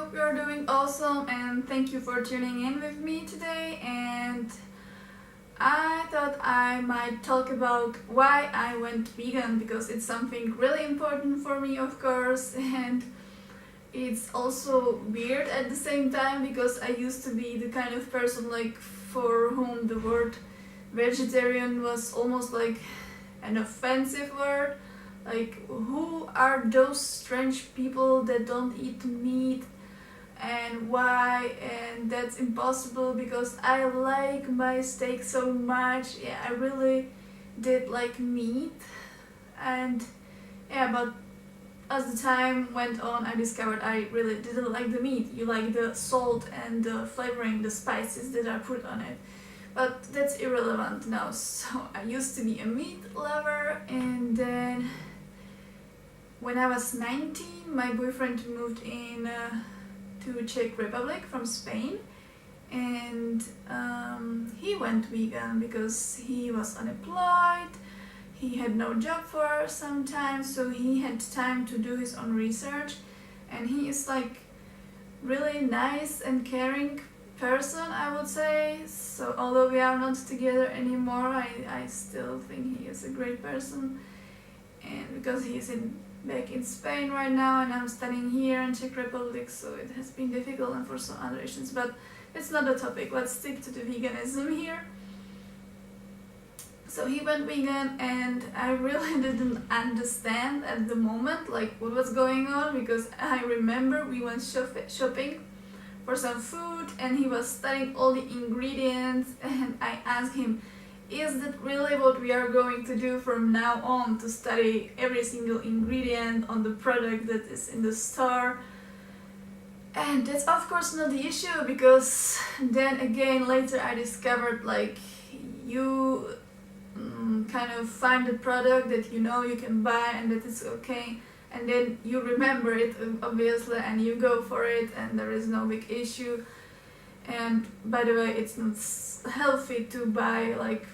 hope you are doing awesome and thank you for tuning in with me today. And I thought I might talk about why I went vegan because it's something really important for me, of course, and it's also weird at the same time because I used to be the kind of person like for whom the word vegetarian was almost like an offensive word. Like, who are those strange people that don't eat meat and why? And that's impossible because I like my steak so much. Yeah, I really did like meat. And yeah, but as the time went on, I discovered I really didn't like the meat. You like the salt and the flavoring, the spices that are put on it. But that's irrelevant now. So I used to be a meat lover, and then when I was 19, my boyfriend moved in to Czech Republic from Spain, and he went vegan because he was unemployed. He had no job for some time, so he had time to do his own research, and he is like really nice and caring person, I would say. So although we are not together anymore, I still think he is a great person, and because he's back in Spain right now and I'm studying here in Czech Republic, so it has been difficult and for some other reasons, but it's not a topic. Let's stick to the veganism here. So he went vegan and I really didn't understand at the moment like what was going on, because I remember we went shopping for some food and he was studying all the ingredients, and I asked him, is that really what we are going to do from now on, to study every single ingredient on the product that is in the store? And that's of course not the issue, because then again later I discovered like you kind of find a product that you know you can buy and that it's okay, and then you remember it obviously and you go for it and there is no big issue. And by the way, it's not healthy to buy like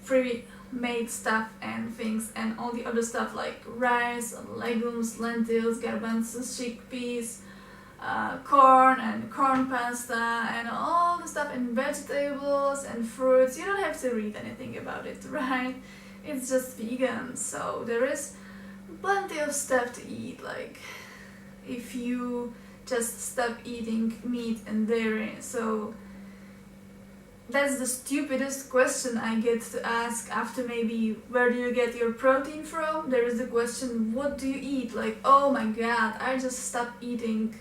pre-made stuff and things and all the other stuff like rice, legumes, lentils, garbanzos, chickpeas, corn and corn pasta and all the stuff, and vegetables and fruits. You don't have to read anything about it, right? It's just vegan, so there is plenty of stuff to eat, like if you just stop eating meat and dairy. So that's the stupidest question I get to ask after maybe where do you get your protein from? There is the question, what do you eat? Like, oh my god, I just stopped eating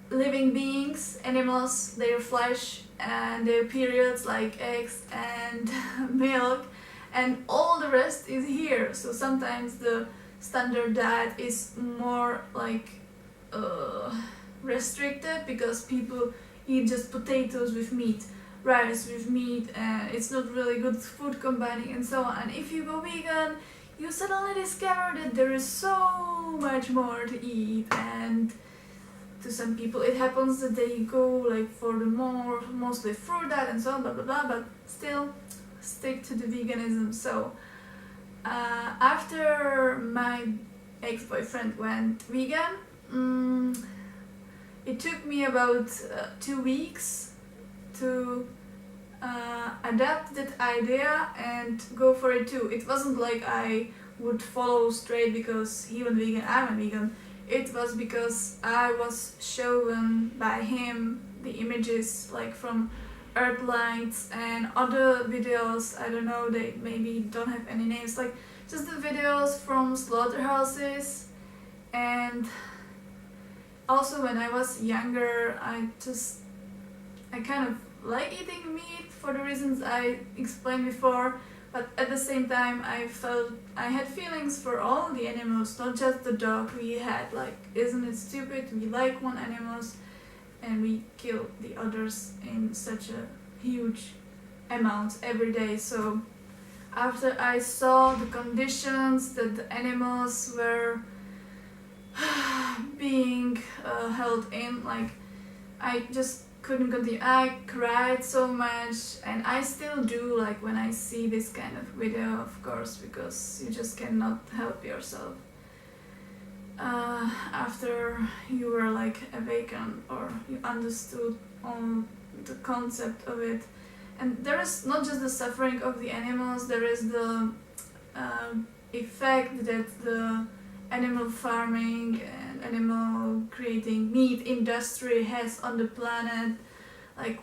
living beings, animals, their flesh and their periods, like eggs and milk, and all the rest is here. So sometimes the standard diet is more like restricted because people eat just potatoes with meat, rice with meat, and it's not really good food combining and so on. And if you go vegan, you suddenly discover that there is so much more to eat, and to some people it happens that they go like for the mostly fruit diet and so on, blah blah blah, but still stick to the veganism. So after my ex-boyfriend went vegan, it took me about 2 weeks to adapt that idea and go for it too. It wasn't like I would follow straight because he went vegan, I went vegan. It was because I was shown by him the images like from Earthlights and other videos. I don't know, they maybe don't have any names, like just the videos from slaughterhouses. And also when I was younger, I kind of like eating meat for the reasons I explained before, but at the same time I felt I had feelings for all the animals, not just the dog we had. Like, isn't it stupid? We like one animals and we kill the others in such a huge amount every day. So after I saw the conditions that the animals were being held in, like, I just couldn't continue. I cried so much, and I still do, like when I see this kind of video, of course, because you just cannot help yourself. after you were like awakened or you understood on the concept of it. And there is not just the suffering of the animals, there is the effect that the animal farming and animal creating meat industry has on the planet. Like,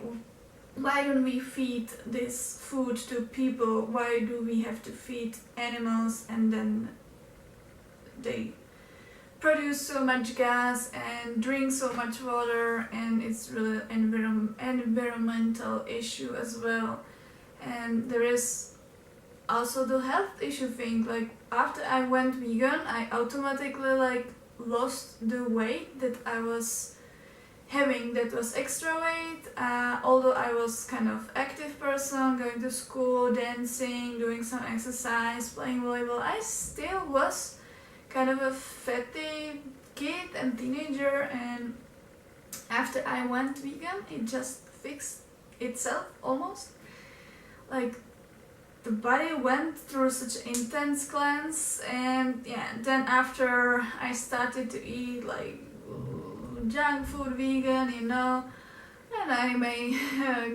why don't we feed this food to people? Why do we have to feed animals, and then they produce so much gas and drink so much water, and it's really environmental issue as well. And there is also the health issue thing. Like, after I went vegan, I automatically like lost the weight that I was having, that was extra weight. Although I was kind of active person, going to school, dancing, doing some exercise, playing volleyball, I still was kind of a fatty kid and teenager. And after I went vegan, it just fixed itself almost. Like, the body went through such an intense cleanse, and yeah, then after I started to eat like junk food vegan, and I may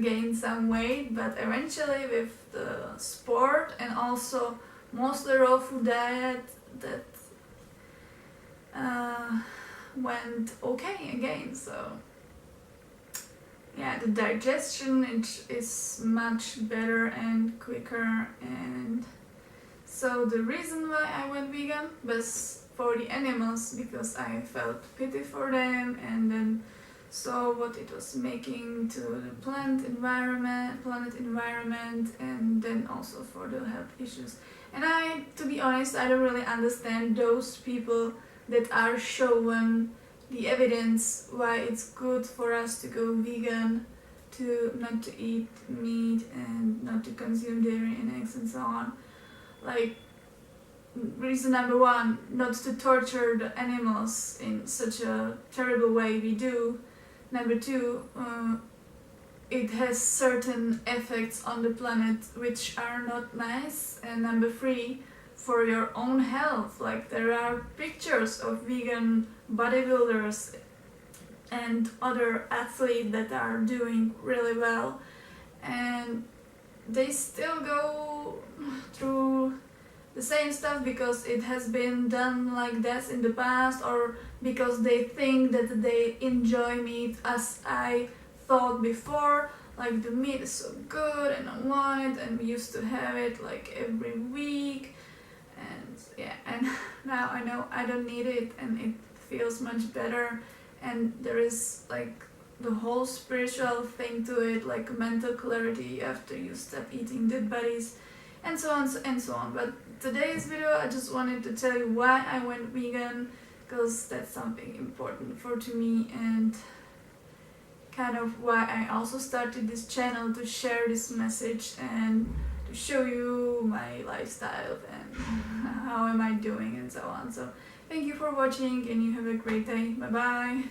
gain some weight, but eventually with the sport and also mostly raw food diet, that went okay again. So yeah, the digestion is much better and quicker. And so the reason why I went vegan was for the animals, because I felt pity for them and then saw what it was making to the planet environment, and then also for the health issues. And to be honest, I don't really understand those people that are shown the evidence why it's good for us to go vegan, to not to eat meat and not to consume dairy and eggs and so on. Like, reason number one, not to torture the animals in such a terrible way we do. Number two, it has certain effects on the planet which are not nice. And number three, for your own health. Like, there are pictures of vegan bodybuilders and other athletes that are doing really well, and they still go through the same stuff because it has been done like this in the past, or because they think that they enjoy meat as I thought before. Like, the meat is so good and I want it, and we used to have it like every week. And yeah, and now I know I don't need it, and it feels much better. And there is like the whole spiritual thing to it, like mental clarity after you stop eating dead bodies, and so on and so on. But today's video, I just wanted to tell you why I went vegan, because that's something important to me, and kind of why I also started this channel, to share this message and to show you my lifestyle and how am I doing and so on. So thank you for watching, and you have a great day. Bye bye.